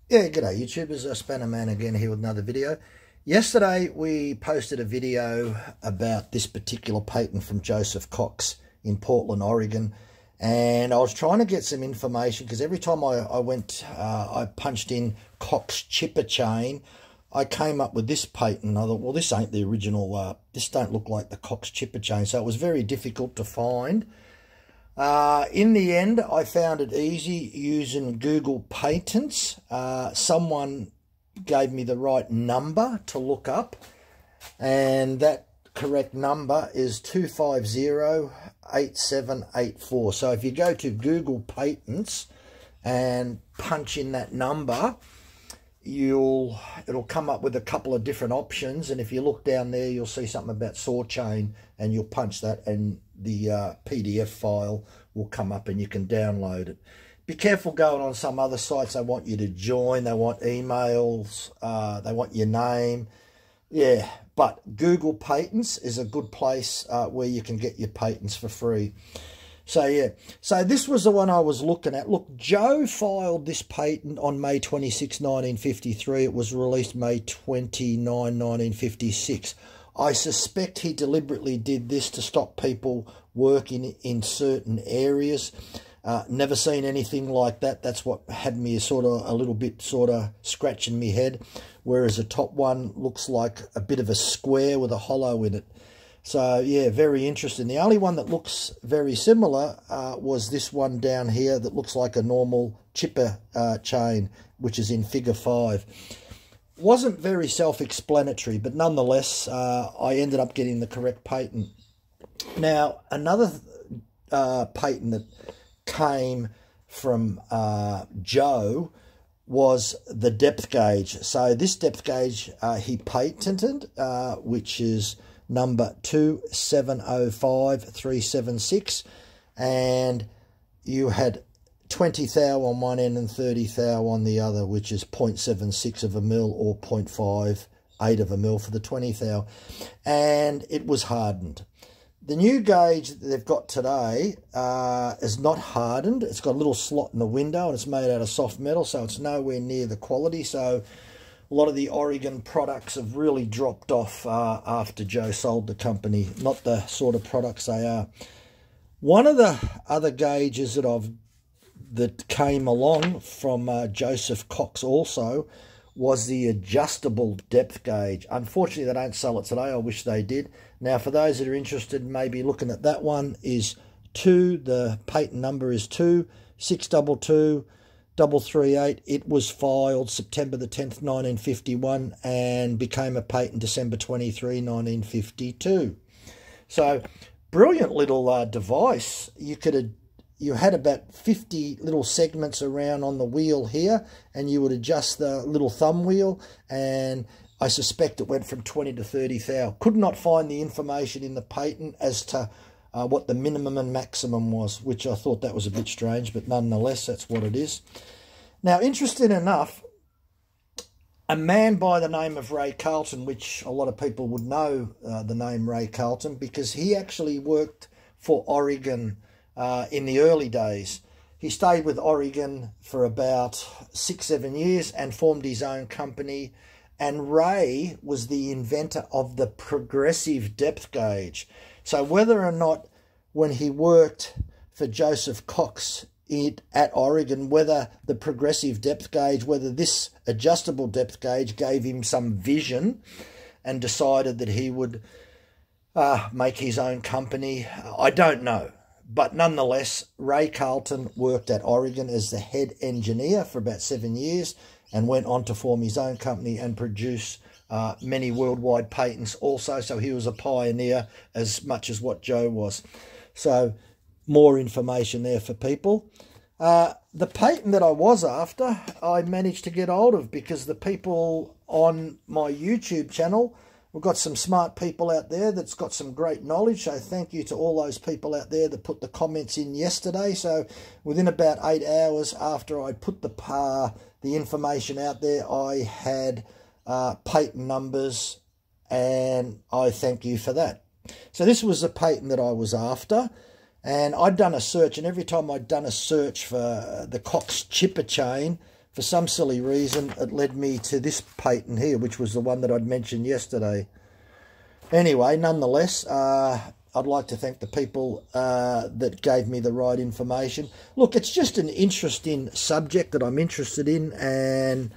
Yeah, g'day YouTubers, Spanner Man again here with another video. Yesterday we posted a video about this particular patent from Joseph Cox in Portland, Oregon, and I was trying to get some information because every time I punched in Cox chipper chain, I came up with this patent. I thought, well, this ain't the original, this don't look like the Cox chipper chain, so it was very difficult to find. In the end, I found it easy using Google Patents. Someone gave me the right number to look up, and that correct number is 2508784. So if you go to Google Patents and punch in that number, it'll come up with a couple of different options, and if you look down there you'll see something about saw chain, and you'll punch that and the PDF file will come up and you can download it. Be careful going on some other sites. They want you to join, they want emails, they want your name. Yeah, but Google Patents is a good place where you can get your patents for free. So yeah, so this was the one I was looking at. Look, Joe filed this patent on May 26, 1953. It was released May 29, 1956. I suspect he deliberately did this to stop people working in certain areas. Never seen anything like that. That's what had me a little bit scratching my head. Whereas the top one looks like a bit of a square with a hollow in it. So yeah, very interesting. The only one that looks very similar was this one down here that looks like a normal chipper chain, which is in figure 5. Wasn't very self-explanatory, but nonetheless, I ended up getting the correct patent. Now, another patent that came from Joe was the depth gauge. So this depth gauge he patented, which is number 2705376, and you had 20 thou on one end and 30 thou on the other, which is 0.76 of a mil or 0.58 of a mil for the 20 thou, and it was hardened. The new gauge that they've got today is not hardened. It's got a little slot in the window and it's made out of soft metal, so it's nowhere near the quality. So a lot of the Oregon products have really dropped off after Joe sold the company. Not the sort of products they are. One of the other gauges that came along from Joseph Cox also was the adjustable depth gauge. Unfortunately, they don't sell it today. I wish they did. Now, for those that are interested, maybe looking at that one is the patent number is 2622338. It was filed September the 10th, 1951, and became a patent December 23, 1952. So, brilliant little device. You had about 50 little segments around on the wheel here, and you would adjust the little thumb wheel, and I suspect it went from 20 to 30 thou. Could not find the information in the patent as to what the minimum and maximum was, which I thought that was a bit strange, but nonetheless, that's what it is. Now, interesting enough, a man by the name of Ray Carlton, which a lot of people would know the name Ray Carlton, because he actually worked for Oregon in the early days. He stayed with Oregon for about 6-7 years and formed his own company. And Ray was the inventor of the progressive depth gauge. So whether or not when he worked for Joseph Cox at Oregon, whether the progressive depth gauge, whether this adjustable depth gauge gave him some vision and decided that he would make his own company, I don't know. But nonetheless, Ray Carlton worked at Oregon as the head engineer for about 7 years and went on to form his own company and produce many worldwide patents also. So he was a pioneer as much as what Joe was. So more information there for people. The patent that I was after, I managed to get hold of because the people on my YouTube channel, we've got some smart people out there that's got some great knowledge. So thank you to all those people out there that put the comments in yesterday. So within about 8 hours after I put the information out there, I had patent numbers, and I thank you for that. So this was the patent that I was after, and I'd done a search, and every time I'd done a search for the Cox chipper chain for some silly reason, it led me to this patent here, which was the one that I'd mentioned yesterday. Anyway, nonetheless, I'd like to thank the people that gave me the right information. Look, it's just an interesting subject that I'm interested in, and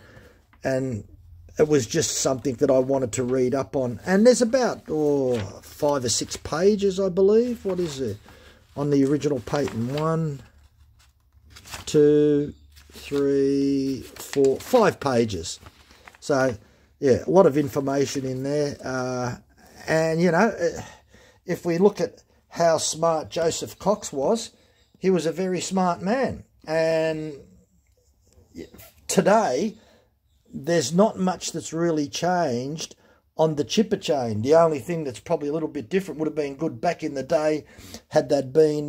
it was just something that I wanted to read up on. And there's about 5 or 6 pages, I believe. What is it? On the original patent. 1, 2, 3, 4, 5 pages. So, yeah, a lot of information in there. And, you know, if we look at how smart Joseph Cox was, he was a very smart man. And today, there's not much that's really changed on the chipper chain. The only thing that's probably a little bit different would have been good back in the day had that been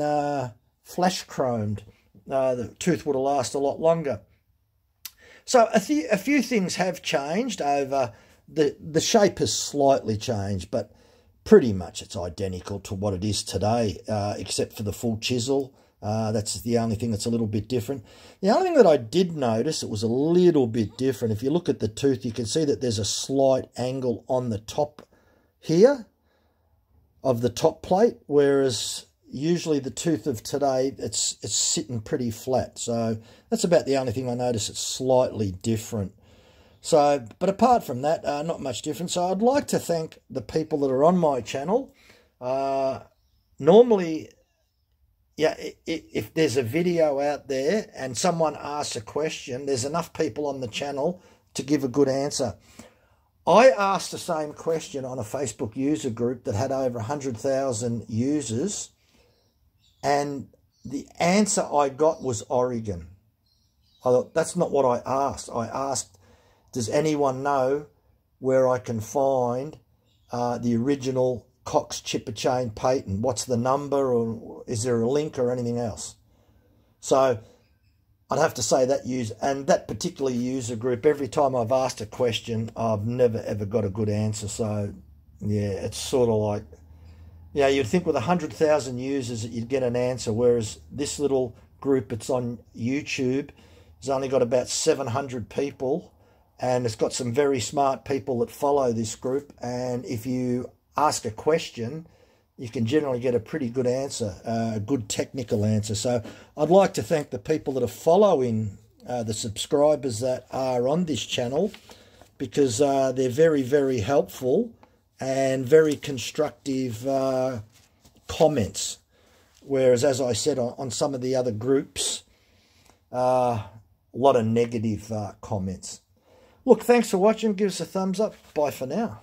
flash chromed. The tooth would have lasted a lot longer. So a few things have changed over. The shape has slightly changed, but pretty much it's identical to what it is today, except for the full chisel. That's the only thing that's a little bit different. The only thing that I did notice, it was a little bit different. If you look at the tooth, you can see that there's a slight angle on the top here of the top plate, whereas usually the tooth of today, it's sitting pretty flat. So that's about the only thing I noticed. It's slightly different. So, but apart from that, not much different. So I'd like to thank the people that are on my channel. Normally, yeah, if there's a video out there and someone asks a question, there's enough people on the channel to give a good answer. I asked the same question on a Facebook user group that had over 100,000 users, and the answer I got was Oregon. I thought, that's not what I asked. I asked, does anyone know where I can find the original Cox chipper chain patent? What's the number, or is there a link or anything else? So I'd have to say that particular user group, every time I've asked a question, I've never ever got a good answer. So yeah, it's sort of like, yeah, you'd think with 100,000 users that you'd get an answer, whereas this little group, it's on YouTube, has only got about 700 people, and it's got some very smart people that follow this group. And if you ask a question, you can generally get a pretty good answer, a good technical answer. So I'd like to thank the people that are following, the subscribers that are on this channel, because they're very, very helpful and very constructive comments. Whereas, as I said, on some of the other groups, a lot of negative comments. Look, thanks for watching. Give us a thumbs up. Bye for now.